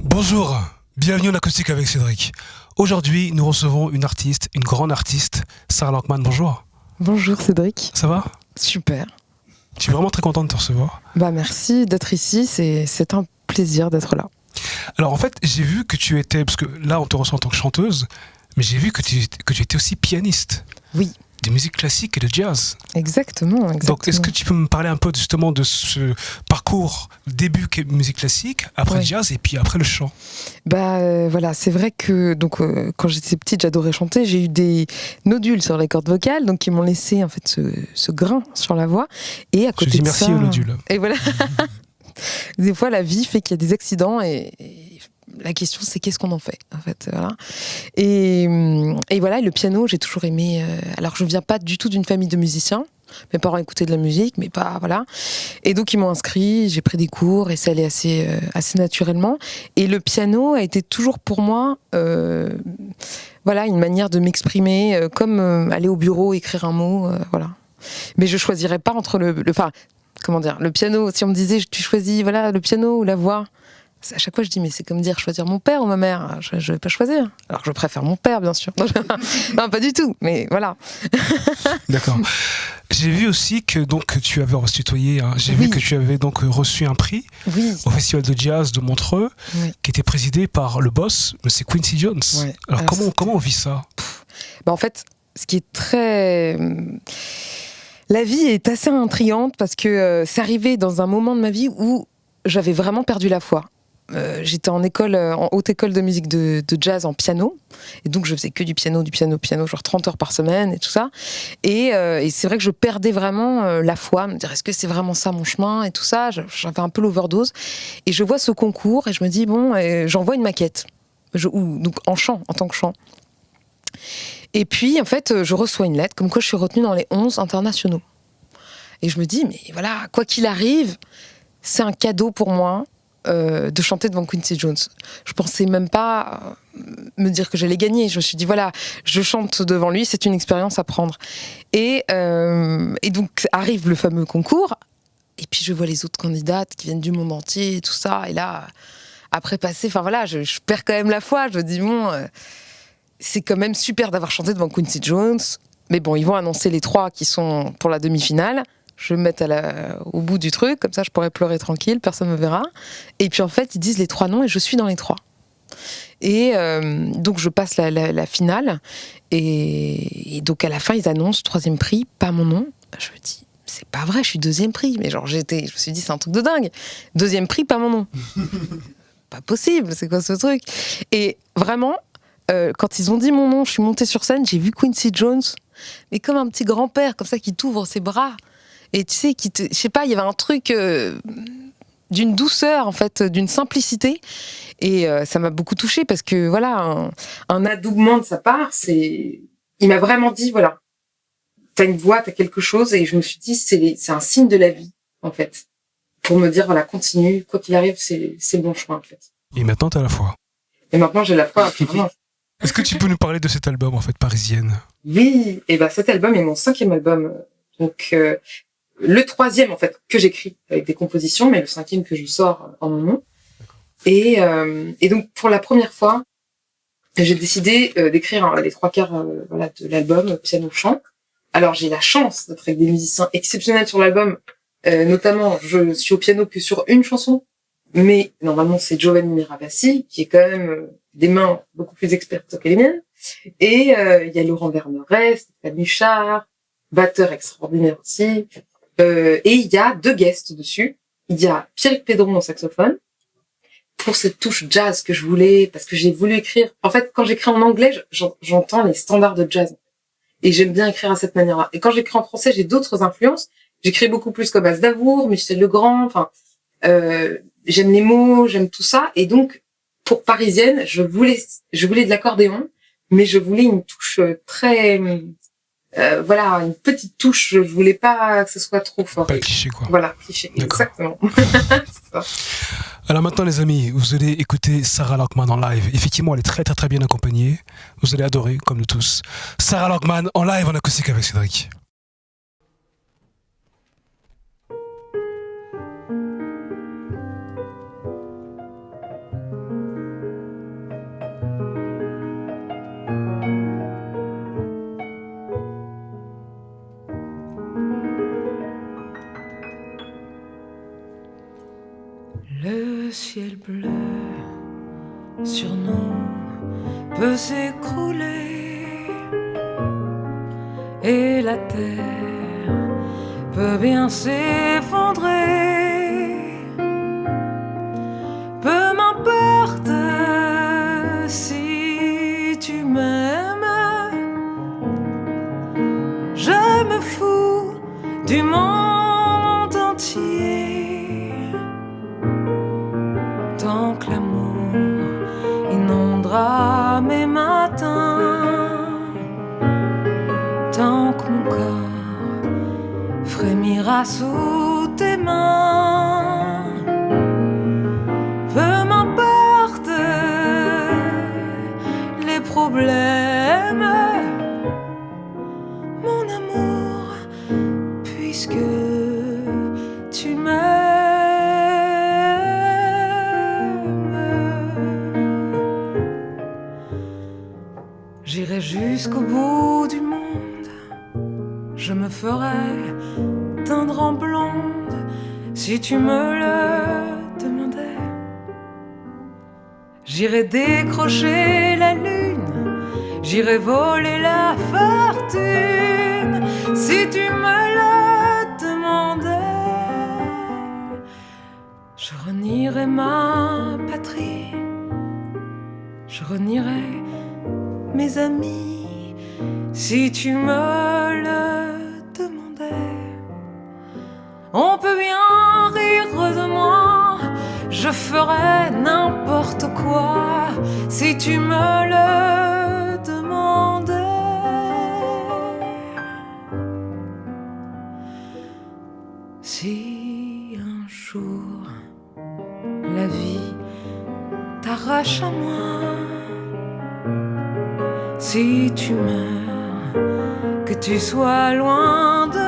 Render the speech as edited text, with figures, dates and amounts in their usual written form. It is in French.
Bonjour, bienvenue en acoustique avec Cédric. Aujourd'hui, nous recevons une artiste, une grande artiste, Sarah Lankman. Bonjour. Bonjour Cédric. Ça va ? Super. Je suis vraiment très content de te recevoir. Merci d'être ici, c'est un plaisir d'être là. Alors en fait, j'ai vu que tu étais, parce que là on te reçoit en tant que chanteuse, mais j'ai vu que tu étais aussi pianiste. Oui. De musique classique et de jazz. Exactement. Donc est-ce que tu peux me parler un peu justement de ce parcours, début musique classique, après le jazz et puis après le chant? Voilà, c'est vrai que quand j'étais petite, j'adorais chanter. J'ai eu des nodules sur les cordes vocales, donc qui m'ont laissé en fait ce grain sur la voix. Et à côté je dis de merci ça, aux nodules. Et voilà. Des fois, la vie fait qu'il y a des accidents et la question, c'est qu'est-ce qu'on en fait, en fait, voilà. Et voilà, le piano, j'ai toujours aimé. Alors, je viens pas du tout d'une famille de musiciens. Mes parents écoutaient de la musique, mais pas, voilà. Et donc, ils m'ont inscrit, j'ai pris des cours, et ça allait assez naturellement. Et le piano a été toujours pour moi, voilà, une manière de m'exprimer, comme aller au bureau, écrire un mot, voilà. Mais je choisirais pas entre le piano. Si on me disait, tu choisis, voilà, le piano ou la voix. À chaque fois, je dis, mais c'est comme dire choisir mon père ou ma mère. Je vais pas choisir. Alors, je préfère mon père, bien sûr. Non, pas du tout, mais voilà. D'accord. J'ai vu aussi que donc tu avais, on va se tutoyer, hein, j'ai vu que tu avais donc reçu un prix au Festival de Jazz de Montreux, qui était présidé par le boss, c'est Quincy Jones. Ouais. Alors comment on vit ça? En fait, ce qui est très... La vie est assez intrigante parce que c'est arrivé dans un moment de ma vie où j'avais vraiment perdu la foi. J'étais en haute école de musique de jazz en piano, et donc je faisais que du piano, genre 30 heures par semaine et tout ça. Et c'est vrai que je perdais vraiment la foi, me dire est-ce que c'est vraiment ça mon chemin et tout ça. J'avais un peu l'overdose. Et je vois ce concours et je me dis j'envoie une maquette, donc en chant, en tant que chant. Et puis en fait, je reçois une lettre comme quoi je suis retenue dans les 11 internationaux. Et je me dis mais voilà, quoi qu'il arrive, c'est un cadeau pour moi. De chanter devant Quincy Jones. Je pensais même pas me dire que j'allais gagner. Je me suis dit voilà, je chante devant lui, c'est une expérience à prendre. Et donc arrive le fameux concours, et puis je vois les autres candidates qui viennent du monde entier et tout ça. Et là, après passer, je perds quand même la foi. Je me dis c'est quand même super d'avoir chanté devant Quincy Jones. Mais bon, ils vont annoncer les 3 qui sont pour la demi-finale. Je vais me mettre au bout du truc, comme ça je pourrais pleurer tranquille, personne ne me verra. Et puis en fait, ils disent les 3 noms et je suis dans les 3. Et donc je passe la finale. Et donc à la fin, ils annoncent 3e prix, pas mon nom. Je me dis, c'est pas vrai, je suis 2e prix. Mais je me suis dit, c'est un truc de dingue. 2e prix, pas mon nom. Pas possible, c'est quoi ce truc? Et vraiment, quand ils ont dit mon nom, je suis montée sur scène, j'ai vu Quincy Jones, mais comme un petit grand-père, comme ça, qui t'ouvre ses bras. Et tu sais, je sais pas, il y avait un truc d'une douceur, en fait, d'une simplicité. Et ça m'a beaucoup touchée parce que, voilà, un adoubement de sa part, il m'a vraiment dit, voilà, t'as une voix, t'as quelque chose. Et je me suis dit, c'est un signe de la vie, en fait. Pour me dire, voilà, continue, quoi qu'il arrive, c'est le bon chemin, en fait. Et maintenant, t'as la foi. Et maintenant, j'ai la foi, vraiment. Est-ce que tu peux nous parler de cet album, en fait, Parisienne? Oui, et cet album est mon 5e album. Donc, le 3e, en fait, que j'écris avec des compositions, mais le 5e que je sors en mon nom. Et donc, pour la première fois, j'ai décidé d'écrire les 3/4 de l'album piano-chant. Alors, j'ai la chance d'être avec des musiciens exceptionnels sur l'album. Notamment, je suis au piano que sur une chanson, mais normalement, c'est Giovanni Mirabassi, qui est quand même des mains beaucoup plus expertes que les miennes. Et il y a Laurent Vermeret, Stéphane Huchard, batteur extraordinaire aussi. Et il y a 2 guests dessus. Il y a Pierrick Pédron au saxophone, pour cette touche jazz que je voulais, parce que j'ai voulu écrire... En fait, quand j'écris en anglais, j'entends les standards de jazz. Et j'aime bien écrire à cette manière-là. Et quand j'écris en français, j'ai d'autres influences. J'écris beaucoup plus comme Aznavour, Michel Legrand, j'aime les mots, j'aime tout ça. Et donc, pour Parisienne, je voulais de l'accordéon, mais je voulais une touche très... une petite touche, je voulais pas que ce soit trop fort. Pas cliché, quoi. Voilà, cliché, exactement. C'est ça. Alors maintenant les amis, vous allez écouter Sarah Lockman en live. Effectivement, elle est très très très bien accompagnée. Vous allez adorer, comme nous tous. Sarah Lockman en live en acoustique avec Cédric. Le ciel bleu sur nous peut s'écrouler et la terre peut bien s'effondrer. Peu m'importe si tu m'aimes, je me fous du monde entier. Tant que l'amour inondera mes matins, tant que mon corps frémira sous tes mains, peu m'importe les problèmes, mon amour, puisque tu m'aimes. J'irai jusqu'au bout du monde, je me ferai teindre en blonde si tu me le demandais. J'irai décrocher la lune, j'irai voler la fortune si tu me le demandais. Je renierai ma patrie, je renierai mes amis, si tu me le demandais. On peut bien rire de moi, je ferais n'importe quoi si tu me le demandais. Si un jour la vie t'arrache à moi, si tu meurs, que tu sois loin de